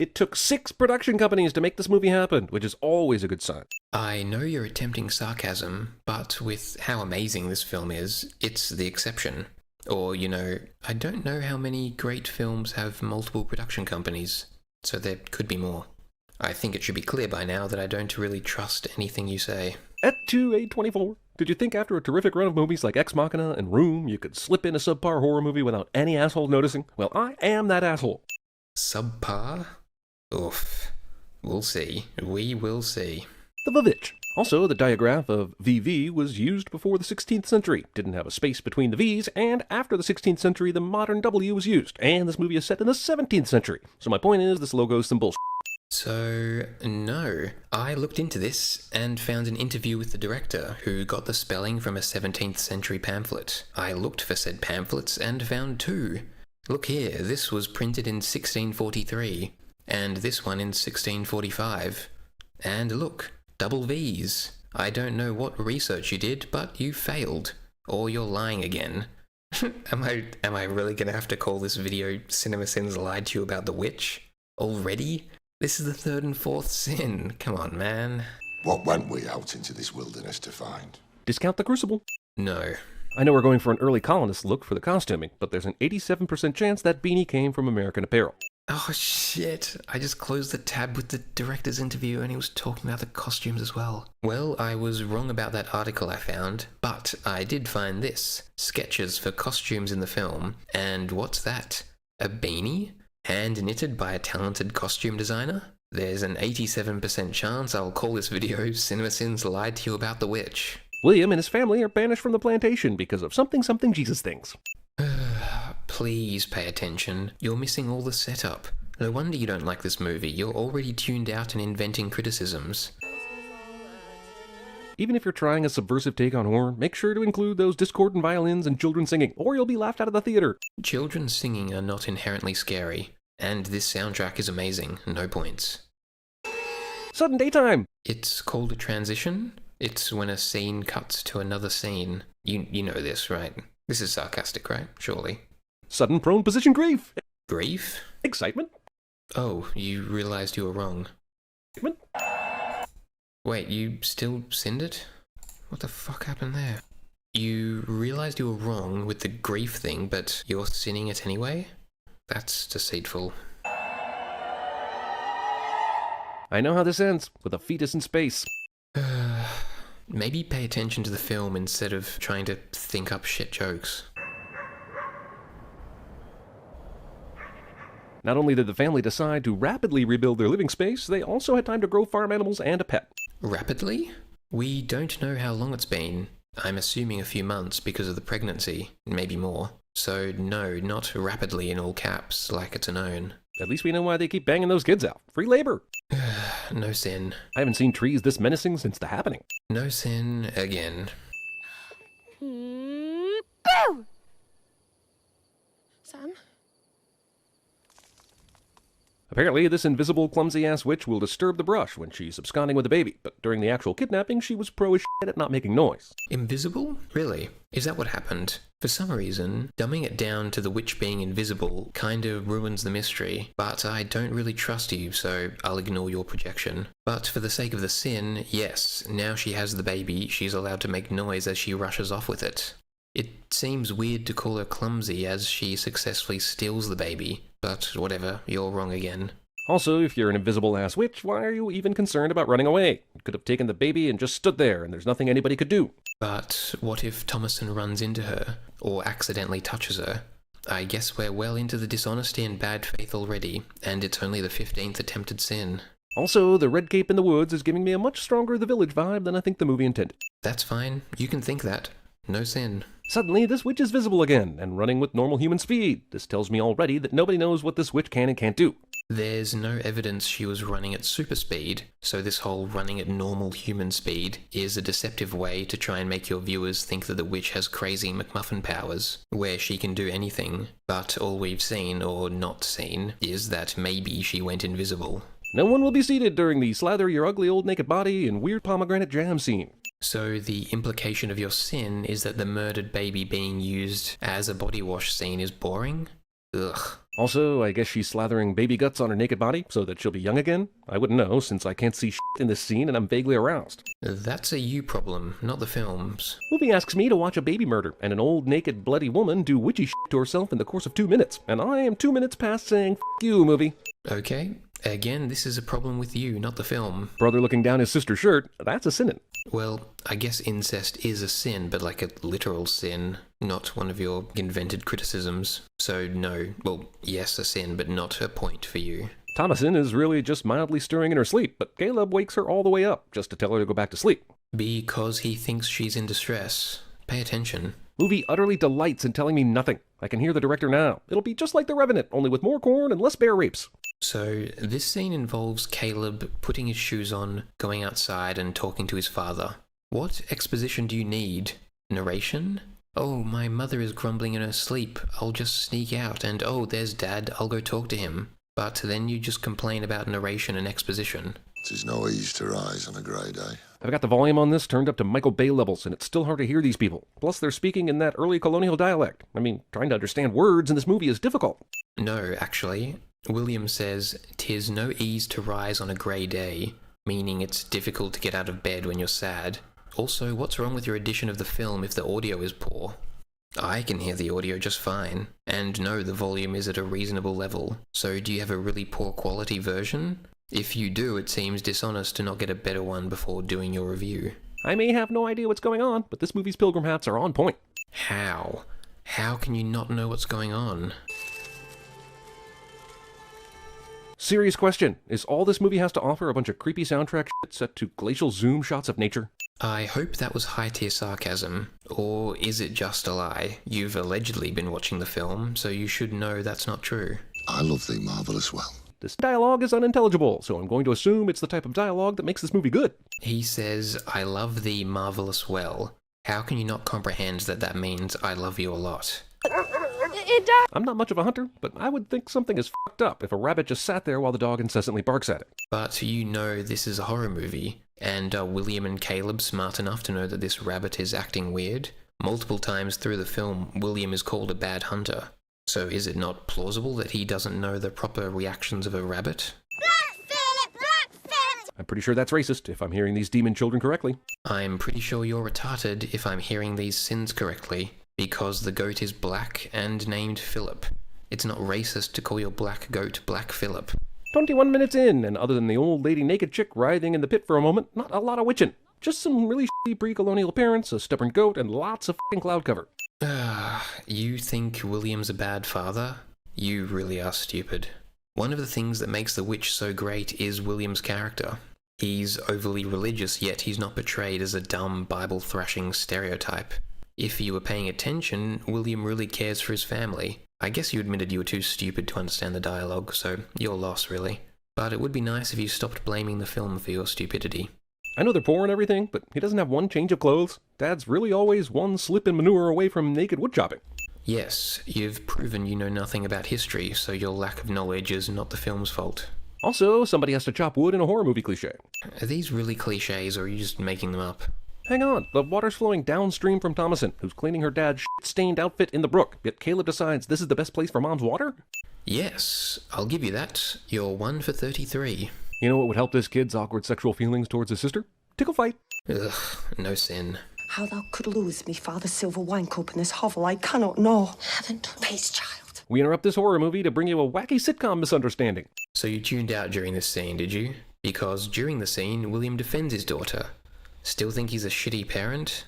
It took 6 production companies to make this movie happen, which is always a good sign. I know you're attempting sarcasm, but with how amazing this film is, it's the exception. Or, I don't know how many great films have multiple production companies, so there could be more. I think it should be clear by now that I don't really trust anything you say. At 2A24, did you think after a terrific run of movies like Ex Machina and Room, you could slip in a subpar horror movie without any asshole noticing? Well, I am that asshole. Subpar? Oof. We'll see. We will see. The Vavitch. Also, the diagraph of VV was used before the 16th century, didn't have a space between the V's, and after the 16th century, the modern W was used, and this movie is set in the 17th century. So my point is, this logo is some bullshit. So, no. I looked into this and found an interview with the director who got the spelling from a 17th century pamphlet. I looked for said pamphlets and found 2. Look here, this was printed in 1643, and this one in 1645. And look, double V's. I don't know what research you did, but you failed. Or you're lying again. Am I really gonna have to call this video CinemaSins lied to you about the witch? Already? This is the 3rd and 4th sin. Come on, man. What went we out into this wilderness to find? Discount the Crucible. No. I know we're going for an early colonist look for the costuming, but there's an 87% chance that beanie came from American Apparel. Oh shit, I just closed the tab with the director's interview and he was talking about the costumes as well. Well, I was wrong about that article I found, but I did find this. Sketches for costumes in the film, and what's that? A beanie? Hand knitted by a talented costume designer? There's an 87% chance I'll call this video CinemaSins lied to you about the witch. William and his family are banished from the plantation because of something Jesus things. Please pay attention. You're missing all the setup. No wonder you don't like this movie. You're already tuned out and inventing criticisms. Even if you're trying a subversive take on horror, make sure to include those discordant violins and children singing, or you'll be laughed out of the theater. Children singing are not inherently scary, and this soundtrack is amazing, no points. Sudden daytime! It's called a transition. It's when a scene cuts to another scene. You know this, right? This is sarcastic, right? Surely. Sudden prone position grief! Grief? Excitement! Oh, you realized you were wrong. Excitement? Wait, you still sinned it? What the fuck happened there? You realized you were wrong with the grief thing, but you're sinning it anyway? That's deceitful. I know how this ends, with a fetus in space. Maybe pay attention to the film instead of trying to think up shit jokes. Not only did the family decide to rapidly rebuild their living space, they also had time to grow farm animals and a pet. Rapidly? We don't know how long it's been. I'm assuming a few months because of the pregnancy, maybe more. So no, not rapidly in all caps, like it's a known. At least we know why they keep banging those kids out. Free labor! No sin. I haven't seen trees this menacing since The Happening. No sin again. Boo! Sam? Apparently, this invisible, clumsy-ass witch will disturb the brush when she's absconding with the baby, but during the actual kidnapping, she was pro as shit at not making noise. Invisible? Really? Is that what happened? For some reason, dumbing it down to the witch being invisible kinda ruins the mystery, but I don't really trust you, so I'll ignore your projection. But for the sake of the sin, yes, now she has the baby, she's allowed to make noise as she rushes off with it. It seems weird to call her clumsy as she successfully steals the baby, but whatever, you're wrong again. Also, if you're an invisible-ass witch, why are you even concerned about running away? You could have taken the baby and just stood there, and there's nothing anybody could do. But what if Thomason runs into her, or accidentally touches her? I guess we're well into the dishonesty and bad faith already, and it's only the 15th attempted sin. Also, the red cape in the woods is giving me a much stronger The Village vibe than I think the movie intended. That's fine, you can think that. No sin. Suddenly, this witch is visible again, and running with normal human speed. This tells me already that nobody knows what this witch can and can't do. There's no evidence she was running at super speed, so this whole running at normal human speed is a deceptive way to try and make your viewers think that the witch has crazy McMuffin powers, where she can do anything, but all we've seen, or not seen, is that maybe she went invisible. No one will be seated during the slather your ugly old naked body in weird pomegranate jam scene. So the implication of your sin is that the murdered baby being used as a body wash scene is boring? Ugh. Also, I guess she's slathering baby guts on her naked body so that she'll be young again? I wouldn't know, since I can't see shit in this scene and I'm vaguely aroused. That's a you problem, not the film's. Movie asks me to watch a baby murder and an old, naked, bloody woman do witchy shit to herself in the course of 2 minutes, and I am 2 minutes past saying, F you, movie. Okay, again, this is a problem with you, not the film. Brother looking down his sister's shirt, that's a sin. Well, I guess incest is a sin, but like a literal sin, not one of your invented criticisms. So no, well, yes, a sin, but not a point for you. Thomasin is really just mildly stirring in her sleep, but Caleb wakes her all the way up just to tell her to go back to sleep. Because he thinks she's in distress. Pay attention. Movie utterly delights in telling me nothing. I can hear the director now. It'll be just like The Revenant, only with more corn and less bear rapes. So, this scene involves Caleb putting his shoes on, going outside and talking to his father. What exposition do you need? Narration? Oh, my mother is grumbling in her sleep. I'll just sneak out and oh, there's Dad, I'll go talk to him. But then you just complain about narration and exposition. 'Tis no ease to rise on a grey day. I've got the volume on this turned up to Michael Bay levels, and it's still hard to hear these people. Plus, they're speaking in that early colonial dialect. I mean, trying to understand words in this movie is difficult. No, actually. William says, "'Tis no ease to rise on a grey day," meaning it's difficult to get out of bed when you're sad. Also, what's wrong with your edition of the film if the audio is poor? I can hear the audio just fine, and no, the volume is at a reasonable level. So do you have a really poor quality version? If you do, it seems dishonest to not get a better one before doing your review. I may have no idea what's going on, but this movie's pilgrim hats are on point. How? How can you not know what's going on? Serious question. Is all this movie has to offer a bunch of creepy soundtrack shit set to glacial zoom shots of nature? I hope that was high-tier sarcasm. Or is it just a lie? You've allegedly been watching the film, so you should know that's not true. I love thee marvellous well. This dialogue is unintelligible, so I'm going to assume it's the type of dialogue that makes this movie good. He says, "I love thee marvellous well." How can you not comprehend that that means I love you a lot? I'm not much of a hunter, but I would think something is fucked up if a rabbit just sat there while the dog incessantly barks at it. But you know this is a horror movie, and are William and Caleb smart enough to know that this rabbit is acting weird? Multiple times through the film, William is called a bad hunter. So is it not plausible that he doesn't know the proper reactions of a rabbit? I'm pretty sure that's racist, if I'm hearing these demon children correctly. I'm pretty sure you're retarded if I'm hearing these sins correctly, because the goat is black and named Philip. It's not racist to call your black goat Black Philip. 21 minutes in, and other than the old lady naked chick writhing in the pit for a moment, not a lot of witching. Just some really shitty pre-colonial appearance, a stubborn goat, and lots of f***ing cloud cover. You think William's a bad father? You really are stupid. One of the things that makes The Witch so great is William's character. He's overly religious, yet he's not portrayed as a dumb, Bible-thrashing stereotype. If you were paying attention, William really cares for his family. I guess you admitted you were too stupid to understand the dialogue, so your loss, really. But it would be nice if you stopped blaming the film for your stupidity. I know they're poor and everything, but he doesn't have one change of clothes. Dad's really always one slip in manure away from naked wood chopping. Yes, you've proven you know nothing about history, so your lack of knowledge is not the film's fault. Also, somebody has to chop wood in a horror movie cliche. Are these really cliches, or are you just making them up? Hang on, the water's flowing downstream from Thomasin, who's cleaning her dad's shit-stained outfit in the brook, yet Caleb decides this is the best place for Mom's water? Yes, I'll give you that. You're 1 for 33. You know what would help this kid's awkward sexual feelings towards his sister? Tickle fight. Ugh, no sin. How thou could lose me father's silver wine cup in this hovel, I cannot know. Haven't peace, child. We interrupt this horror movie to bring you a wacky sitcom misunderstanding. So you tuned out during this scene, did you? Because during the scene, William defends his daughter. Still think he's a shitty parent?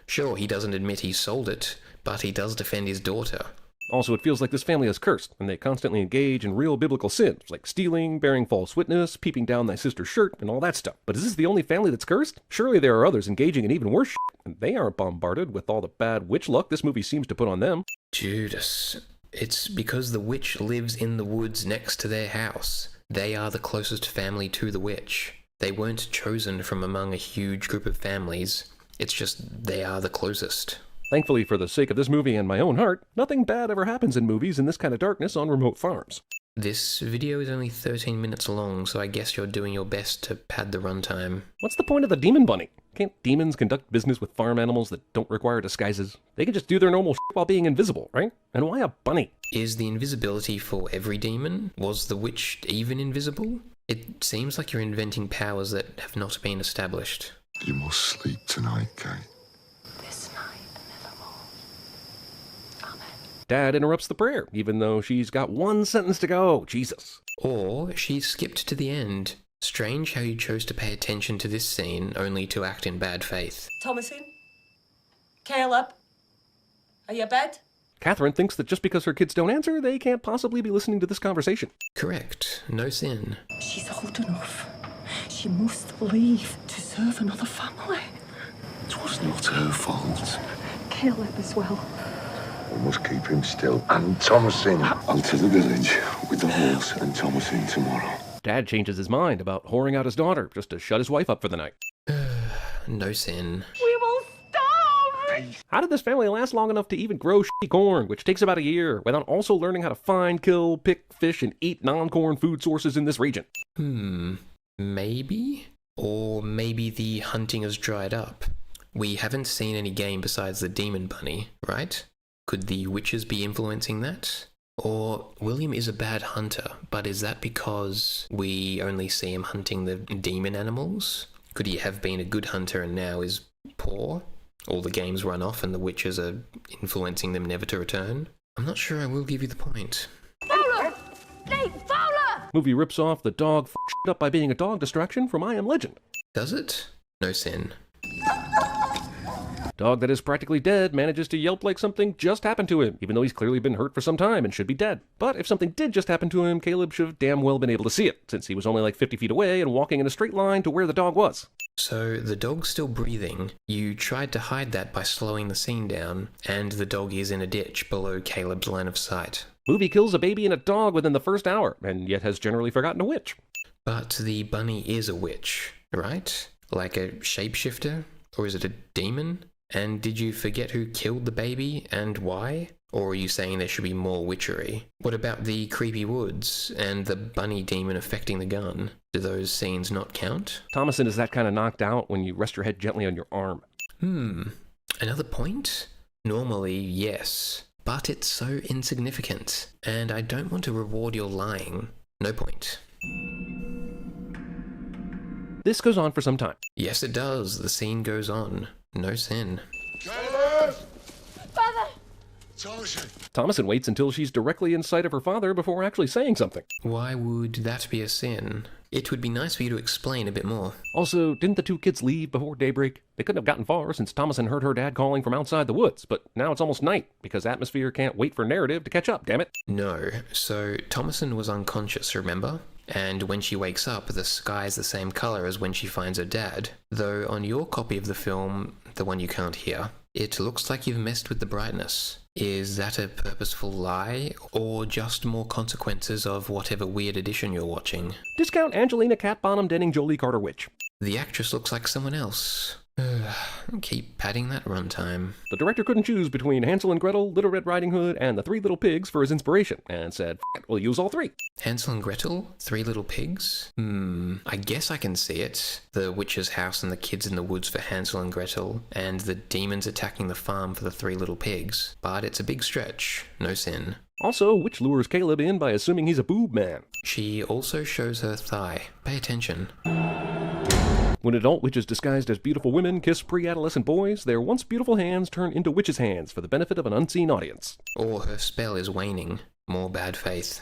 Sure, he doesn't admit he sold it, but he does defend his daughter. Also, it feels like this family is cursed, and they constantly engage in real biblical sins, like stealing, bearing false witness, peeping down thy sister's shirt, and all that stuff. But is this the only family that's cursed? Surely there are others engaging in even worse shit, and they aren't bombarded with all the bad witch luck this movie seems to put on them. Judas. It's because the witch lives in the woods next to their house. They are the closest family to the witch. They weren't chosen from among a huge group of families. It's just they are the closest. Thankfully, for the sake of this movie and my own heart, nothing bad ever happens in movies in this kind of darkness on remote farms. This video is only 13 minutes long, so I guess you're doing your best to pad the runtime. What's the point of the demon bunny? Can't demons conduct business with farm animals that don't require disguises? They can just do their normal shit while being invisible, right? And why a bunny? Is the invisibility for every demon? Was the witch even invisible? It seems like you're inventing powers that have not been established. You must sleep tonight, Kate. This night and nevermore. Amen. Dad interrupts the prayer, even though she's got one sentence to go. Jesus. Or she skipped to the end. Strange how you chose to pay attention to this scene only to act in bad faith. Thomasin? Caleb? Are you bed? Catherine thinks that just because her kids don't answer, they can't possibly be listening to this conversation. Correct. No sin. She's old enough. She must leave to serve another family. It was not her fault. Caleb as well. We must keep him still. And Thomasin. On to the village with the horse and Thomasin tomorrow. Dad changes his mind about whoring out his daughter just to shut his wife up for the night. No sin. We will starve! How did this family last long enough to even grow shitty corn, which takes about a year, without also learning how to find, kill, pick, fish, and eat non-corn food sources in this region? Maybe? Or maybe the hunting has dried up. We haven't seen any game besides the demon bunny, right? Could the witches be influencing that? Or William is a bad hunter, but is that because we only see him hunting the demon animals? Could he have been a good hunter and now is poor? All the games run off and the witches are influencing them never to return? I'm not sure I will give you the point. Fowler! Nate, Fowler! Movie rips off the dog shit up by being a dog distraction from I Am Legend. Does it? No sin. Dog that is practically dead manages to yelp like something just happened to him, even though he's clearly been hurt for some time and should be dead. But if something did just happen to him, Caleb should have damn well been able to see it, since he was only like 50 feet away and walking in a straight line to where the dog was. So the dog's still breathing. You tried to hide that by slowing the scene down, and the dog is in a ditch below Caleb's line of sight. Movie kills a baby and a dog within the first hour, and yet has generally forgotten a witch. But the bunny is a witch, right? Like a shapeshifter? Or is it a demon? And did you forget who killed the baby and why? Or are you saying there should be more witchery? What about the creepy woods and the bunny demon affecting the gun? Do those scenes not count? Thomasin is that kind of knocked out when you rest your head gently on your arm. Another point? Normally, yes. But it's so insignificant, and I don't want to reward your lying. No point. This goes on for some time. Yes, it does. The scene goes on. No sin. Caleb! Father! Thomasin waits until she's directly in sight of her father before actually saying something. Why would that be a sin? It would be nice for you to explain a bit more. Also, didn't the two kids leave before daybreak? They couldn't have gotten far since Thomasin heard her dad calling from outside the woods, but now it's almost night because atmosphere can't wait for narrative to catch up, damn it. No. So, Thomasin was unconscious, remember? And when she wakes up, the sky's the same colour as when she finds her dad. Though on your copy of the film, the one you can't hear, it looks like you've messed with the brightness. Is that a purposeful lie, or just more consequences of whatever weird edition you're watching? Discount Angelina Cat Bonham Denning Jolie Carter Witch. The actress looks like someone else. Keep padding that runtime. The director couldn't choose between Hansel and Gretel, Little Red Riding Hood, and the Three Little Pigs for his inspiration, and said, F it, we'll use all three. Hansel and Gretel? Three Little Pigs? I guess I can see it. The witch's house and the kids in the woods for Hansel and Gretel, and the demons attacking the farm for the Three Little Pigs. But it's a big stretch. No sin. Also, Witch lures Caleb in by assuming he's a boob man. She also shows her thigh. Pay attention. When adult witches disguised as beautiful women kiss pre-adolescent boys, their once beautiful hands turn into witches' hands for the benefit of an unseen audience. Or her spell is waning. More bad faith.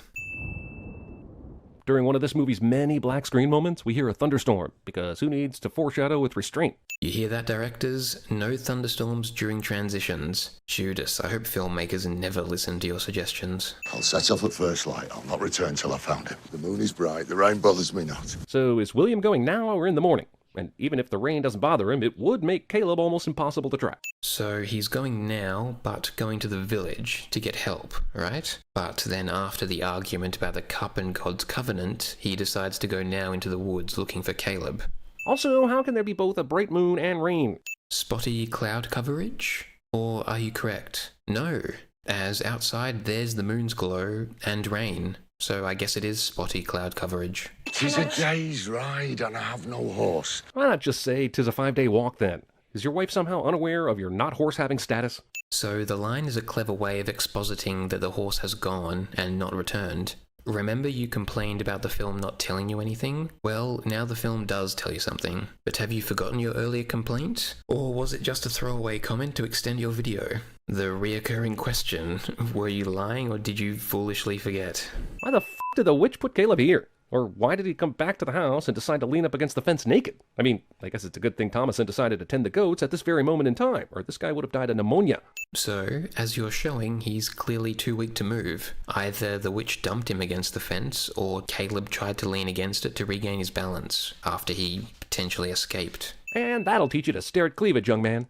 During one of this movie's many black screen moments, we hear a thunderstorm, because who needs to foreshadow with restraint? You hear that, directors? No thunderstorms during transitions. Judas, I hope filmmakers never listen to your suggestions. I'll set off at first light. I'll not return till I found him. The moon is bright. The rain bothers me not. So is William going now or in the morning? And even if the rain doesn't bother him, it would make Caleb almost impossible to track. So he's going now, but going to the village to get help, right? But then after the argument about the cup and God's covenant, he decides to go now into the woods looking for Caleb. Also, how can there be both a bright moon and rain? Spotty cloud coverage? Or are you correct? No, as outside there's the moon's glow and rain. so I guess it is spotty cloud coverage. 'Tis a day's ride and I have no horse. Why not just say 'tis a 5-day walk then? Is your wife somehow unaware of your not horse-having status? So the line is a clever way of expositing that the horse has gone and not returned. Remember you complained about the film not telling you anything? Well, now the film does tell you something. But have you forgotten your earlier complaint? Or was it just a throwaway comment to extend your video? The reoccurring question, were you lying or did you foolishly forget? Why the f*** did the witch put Caleb here? Or why did he come back to the house and decide to lean up against the fence naked? I mean, I guess it's a good thing Thomasin decided to tend the goats at this very moment in time, or this guy would have died of pneumonia. So, as you're showing, he's clearly too weak to move. Either the witch dumped him against the fence, or Caleb tried to lean against it to regain his balance, after he potentially escaped. And that'll teach you to stare at cleavage, young man.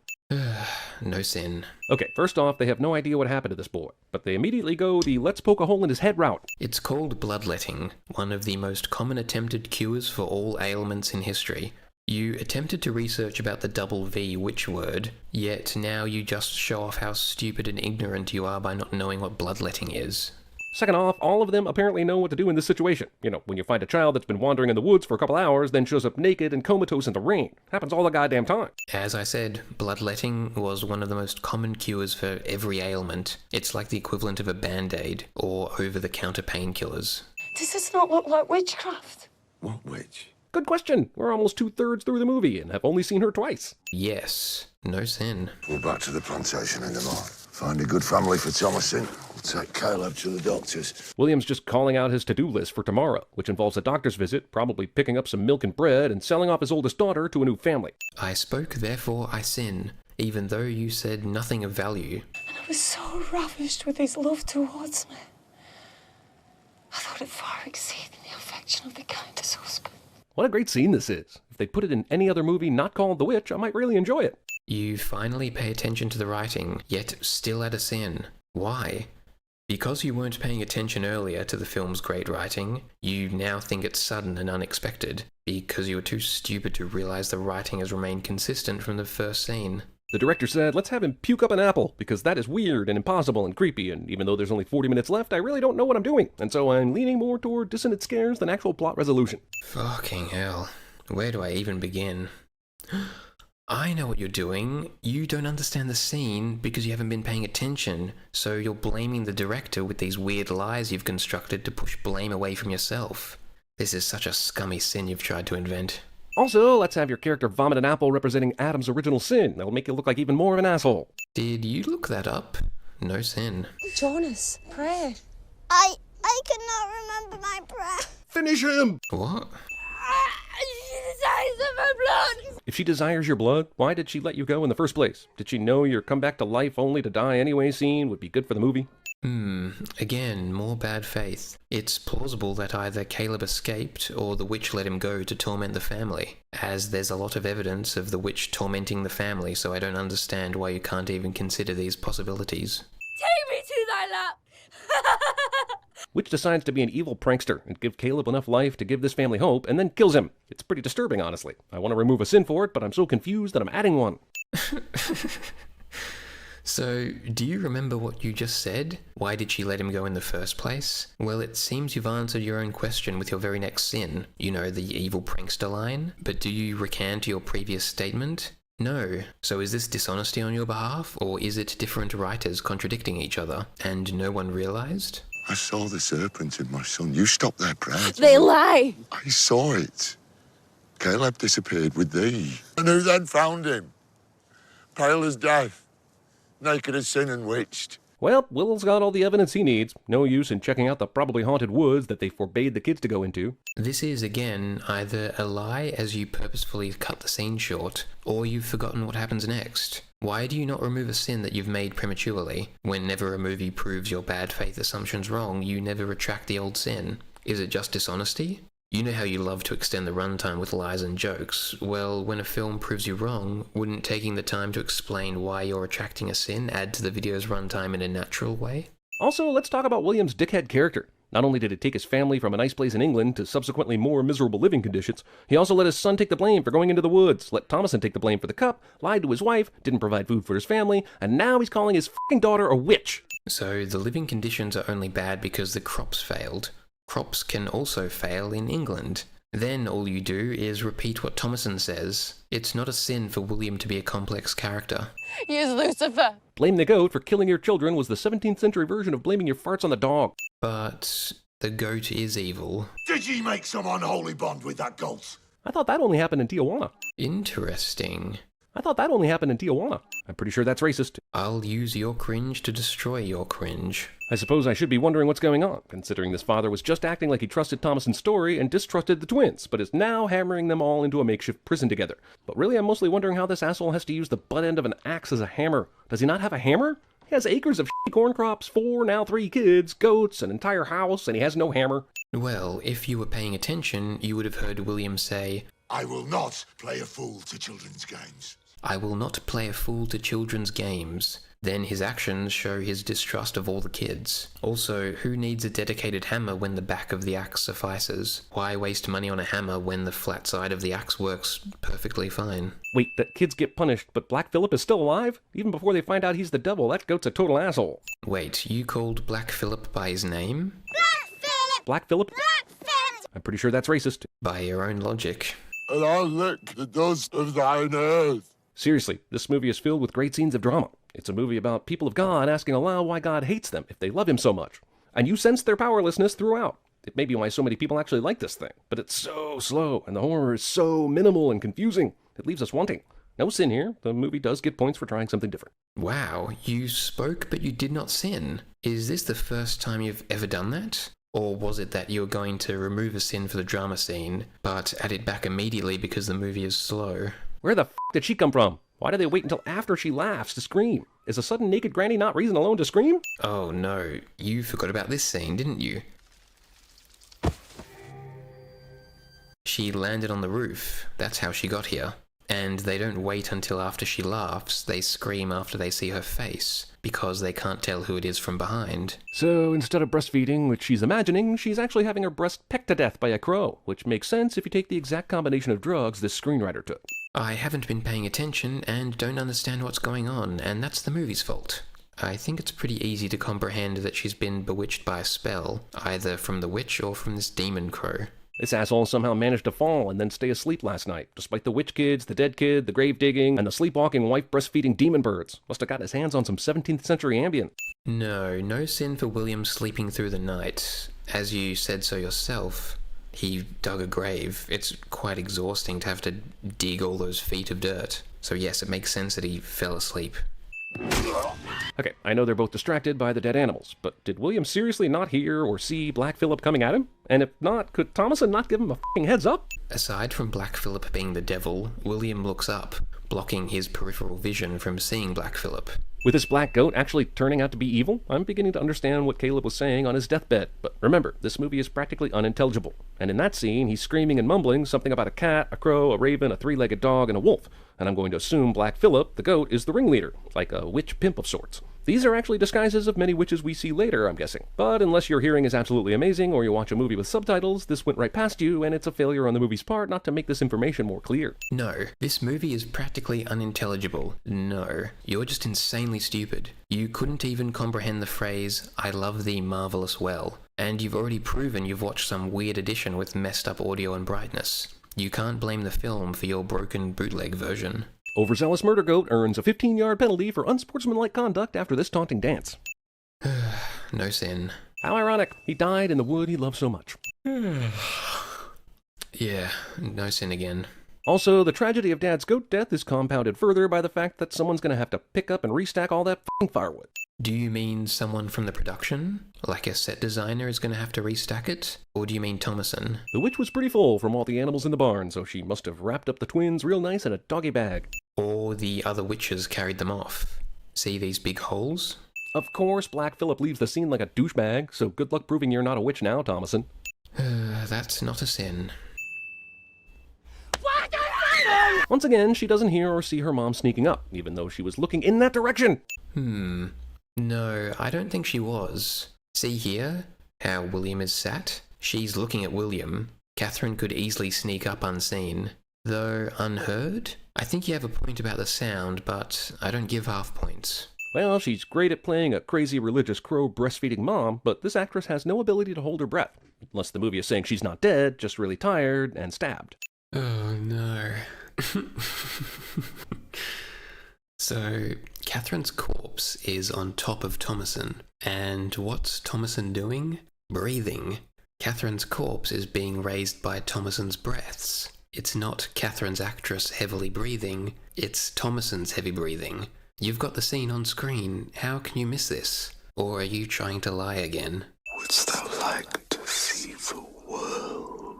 No sin. Okay, first off, they have no idea what happened to this boy, but they immediately go the let's poke a hole in his head route. It's called bloodletting, one of the most common attempted cures for all ailments in history. You attempted to research about the double V witch word, yet now you just show off how stupid and ignorant you are by not knowing what bloodletting is. Second off, all of them apparently know what to do in this situation. You know, when you find a child that's been wandering in the woods for a couple hours, then shows up naked and comatose in the rain. Happens all the goddamn time. As I said, bloodletting was one of the most common cures for every ailment. It's like the equivalent of a band-aid, or over-the-counter painkillers. Does this not look like witchcraft? What witch? Good question. We're almost 2/3 through the movie and have only seen her twice. Yes, no sin. We're back to the plantation in the morning. Find a good family for Thomasin. We'll take Caleb to the doctors. William's just calling out his to-do list for tomorrow, which involves a doctor's visit, probably picking up some milk and bread, and selling off his oldest daughter to a new family. I spoke, therefore I sin, even though you said nothing of value. And I was so ravished with his love towards me. I thought it far exceeded the affection of the kindest husband. What a great scene this is. If they'd put it in any other movie not called The Witch, I might really enjoy it. You finally pay attention to the writing, yet still at a sin. Why? Because you weren't paying attention earlier to the film's great writing, you now think it's sudden and unexpected, because you were too stupid to realize the writing has remained consistent from the first scene. The director said, let's have him puke up an apple, because that is weird and impossible and creepy, and even though there's only 40 minutes left, I really don't know what I'm doing, and so I'm leaning more toward dissonant scares than actual plot resolution. Fucking hell. Where do I even begin? I know what you're doing. You don't understand the scene because you haven't been paying attention, so you're blaming the director with these weird lies you've constructed to push blame away from yourself. This is such a scummy sin you've tried to invent. Also, let's have your character vomit an apple representing Adam's original sin. That'll make you look like even more of an asshole. Did you look that up? No sin. Jonas, pray. I cannot remember my prayer. Finish him! What? She desires of my blood. If she desires your blood, why did she let you go in the first place? Did she know your come back to life only to die anyway scene would be good for the movie? Again, more bad faith. It's plausible that either Caleb escaped or the witch let him go to torment the family, as there's a lot of evidence of the witch tormenting the family, so I don't understand why you can't even consider these possibilities. Take me to thy lap. Witch decides to be an evil prankster and give Caleb enough life to give this family hope, and then kills him. It's pretty disturbing, honestly. I want to remove a sin for it, but I'm so confused that I'm adding one. So, do you remember what you just said? Why did she let him go in the first place? Well, it seems you've answered your own question with your very next sin. You know, the evil prankster line. But do you recant your previous statement? No. So is this dishonesty on your behalf, or is it different writers contradicting each other, and no one realized? I saw the serpent in my son. You stopped their prayer. They lie. I saw it. Caleb disappeared with thee. And who then found him? Pale as death. Naked as sin and witched. Well, Will's got all the evidence he needs. No use in checking out the probably haunted woods that they forbade the kids to go into. This is, again, either a lie as you purposefully cut the scene short, or you've forgotten what happens next. Why do you not remove a sin that you've made prematurely? Whenever a movie proves your bad faith assumptions wrong, you never retract the old sin. Is it just dishonesty? You know how you love to extend the runtime with lies and jokes. Well, when a film proves you wrong, wouldn't taking the time to explain why you're retracting a sin add to the video's runtime in a natural way? Also, let's talk about William's dickhead character. Not only did he take his family from a nice place in England to subsequently more miserable living conditions, he also let his son take the blame for going into the woods, let Thomasin take the blame for the cup, lied to his wife, didn't provide food for his family, and now he's calling his fucking daughter a witch. So the living conditions are only bad because the crops failed. Crops can also fail in England. Then all you do is repeat what Thomason says. It's not a sin for William to be a complex character. Use Lucifer. Blame the goat for killing your children was the 17th century version of blaming your farts on the dog. But the goat is evil. Did ye make some unholy bond with that goat? I thought that only happened in Tijuana. Interesting. I'm pretty sure that's racist. I'll use your cringe to destroy your cringe. I suppose I should be wondering what's going on, considering this father was just acting like he trusted Thomason's story and distrusted the twins, but is now hammering them all into a makeshift prison together. But really, I'm mostly wondering how this asshole has to use the butt end of an axe as a hammer. Does he not have a hammer? He has acres of corn crops, 4, now 3 kids, goats, an entire house, and he has no hammer. Well, if you were paying attention, you would have heard William say, I will not play a fool to children's games. I will not play a fool to children's games. Then his actions show his distrust of all the kids. Also, who needs a dedicated hammer when the back of the axe suffices? Why waste money on a hammer when the flat side of the axe works perfectly fine? Wait, that kids get punished, but Black Phillip is still alive? Even before they find out he's the devil, that goat's a total asshole. Wait, you called Black Phillip by his name? Black Phillip? I'm pretty sure that's racist. By your own logic. And I'll lick the dust of thine earth. Seriously, this movie is filled with great scenes of drama. It's a movie about people of God asking aloud why God hates them if they love him so much. And you sense their powerlessness throughout. It may be why so many people actually like this thing, but it's so slow, and the horror is so minimal and confusing. It leaves us wanting. No sin here. The movie does get points for trying something different. Wow, you spoke but you did not sin. Is this the first time you've ever done that? Or was it that you were going to remove a sin for the drama scene, but add it back immediately because the movie is slow? Where the f*** did she come from? Why do they wait until after she laughs to scream? Is a sudden naked granny not reason alone to scream? Oh no, you forgot about this scene, didn't you? She landed on the roof. That's how she got here. And they don't wait until after she laughs, they scream after they see her face, because they can't tell who it is from behind. So instead of breastfeeding, which she's imagining, she's actually having her breast pecked to death by a crow, which makes sense if you take the exact combination of drugs this screenwriter took. I haven't been paying attention and don't understand what's going on, and that's the movie's fault. I think it's pretty easy to comprehend that she's been bewitched by a spell, either from the witch or from this demon crow. This asshole somehow managed to fall and then stay asleep last night, despite the witch kids, the dead kid, the grave digging, and the sleepwalking wife breastfeeding demon birds. Must have got his hands on some 17th century ambient. No sin for William sleeping through the night. As you said so yourself, he dug a grave. It's quite exhausting to have to dig all those feet of dirt. So yes, it makes sense that he fell asleep. Okay, I know they're both distracted by the dead animals, but did William seriously not hear or see Black Phillip coming at him? And if not, could Thomason not give him a f***ing heads up? Aside from Black Phillip being the devil, William looks up, blocking his peripheral vision from seeing Black Phillip. With this black goat actually turning out to be evil, I'm beginning to understand what Caleb was saying on his deathbed. But remember, this movie is practically unintelligible. And in that scene, he's screaming and mumbling something about a cat, a crow, a raven, a 3-legged dog, and a wolf. And I'm going to assume Black Phillip, the goat, is the ringleader, like a witch pimp of sorts. These are actually disguises of many witches we see later, I'm guessing. But unless your hearing is absolutely amazing, or you watch a movie with subtitles, this went right past you, and it's a failure on the movie's part not to make this information more clear. No, this movie is practically unintelligible. No, you're just insanely stupid. You couldn't even comprehend the phrase, "I love thee marvelous well." And you've already proven you've watched some weird edition with messed up audio and brightness. You can't blame the film for your broken bootleg version. Overzealous murder goat earns a 15-yard penalty for unsportsmanlike conduct after this taunting dance. No sin. How ironic. He died in the wood he loved so much. Yeah, no sin again. Also, the tragedy of Dad's goat death is compounded further by the fact that someone's gonna have to pick up and restack all that f***ing firewood. Do you mean someone from the production? Like a set designer is gonna have to restack it? Or do you mean Thomason? The witch was pretty full from all the animals in the barn, so she must have wrapped up the twins real nice in a doggy bag. Or the other witches carried them off. See these big holes? Of course, Black Phillip leaves the scene like a douchebag, so good luck proving you're not a witch now, Thomason. That's not a sin. Once again, she doesn't hear or see her mom sneaking up, even though she was looking in that direction. No, I don't think she was. See here? How William is sat? She's looking at William. Catherine could easily sneak up unseen. Though unheard? I think you have a point about the sound, but I don't give half points. Well, she's great at playing a crazy religious crow breastfeeding mom, but this actress has no ability to hold her breath. Unless the movie is saying she's not dead, just really tired and stabbed. Oh no. So, Catherine's corpse is on top of Thomasin, and what's Thomasin doing? Breathing. Catherine's corpse is being raised by Thomasin's breaths. It's not Catherine's actress heavily breathing, it's Thomasin's heavy breathing. You've got the scene on screen, how can you miss this? Or are you trying to lie again? Wouldst thou like to see the world?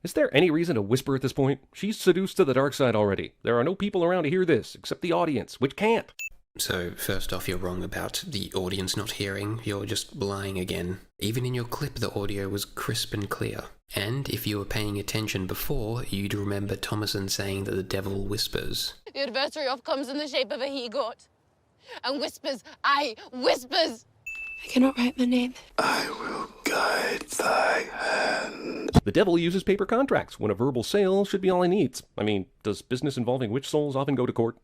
Is there any reason to whisper at this point? She's seduced to the dark side already. There are no people around to hear this, except the audience, which can't. So, first off, you're wrong about the audience not hearing, you're just lying again. Even in your clip, the audio was crisp and clear. And if you were paying attention before, you'd remember Thomasin saying that the devil whispers. The adversary oft comes in the shape of a he-goat, and whispers, aye, whispers! I cannot write my name. I will guide thy hand. The devil uses paper contracts when a verbal sale should be all he needs. I mean, does business involving witch souls often go to court?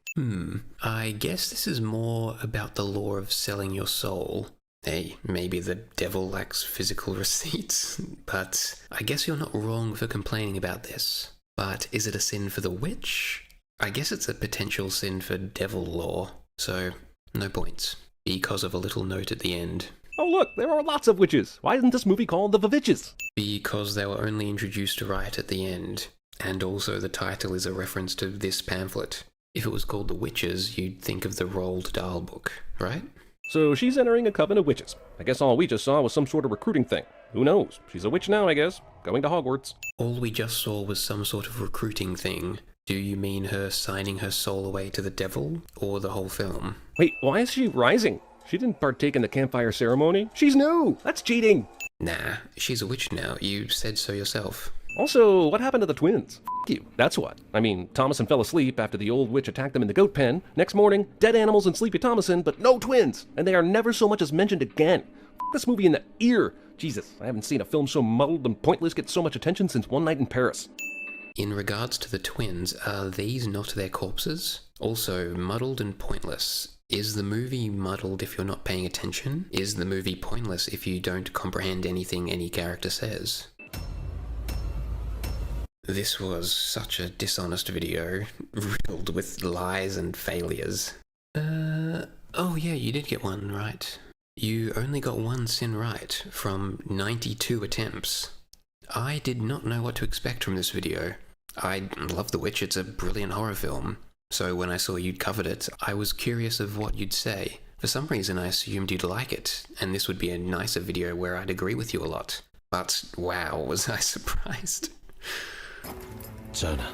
I guess this is more about the law of selling your soul. Hey, maybe the devil lacks physical receipts, but I guess you're not wrong for complaining about this. But is it a sin for the witch? I guess it's a potential sin for devil law, so no points, because of a little note at the end. Oh look, there are lots of witches. Why isn't this movie called The Vavitches? Because they were only introduced right at the end, and also the title is a reference to this pamphlet. If it was called The Witches, you'd think of the Roald Dahl book, right? So she's entering a coven of witches. I guess all we just saw was some sort of recruiting thing. Who knows? She's a witch now, I guess. Going to Hogwarts. All we just saw was some sort of recruiting thing. Do you mean her signing her soul away to the devil, or the whole film? Wait, why is she rising? She didn't partake in the campfire ceremony. She's new! That's cheating! Nah, she's a witch now. You said so yourself. Also, what happened to the twins? F you, that's what. I mean, Thomasin fell asleep after the old witch attacked them in the goat pen. Next morning, dead animals and sleepy Thomasin, but no twins! And they are never so much as mentioned again. F this movie in the ear! Jesus, I haven't seen a film so muddled and pointless get so much attention since One Night in Paris. In regards to the twins, are these not their corpses? Also, muddled and pointless. Is the movie muddled if you're not paying attention? Is the movie pointless if you don't comprehend anything any character says? This was such a dishonest video, riddled with lies and failures. Oh yeah, you did get one right. You only got one sin right from 92 attempts. I did not know what to expect from this video. I love The Witch, it's a brilliant horror film. So when I saw you'd covered it, I was curious of what you'd say. For some reason I assumed you'd like it, and this would be a nicer video where I'd agree with you a lot. But wow, was I surprised. Turner.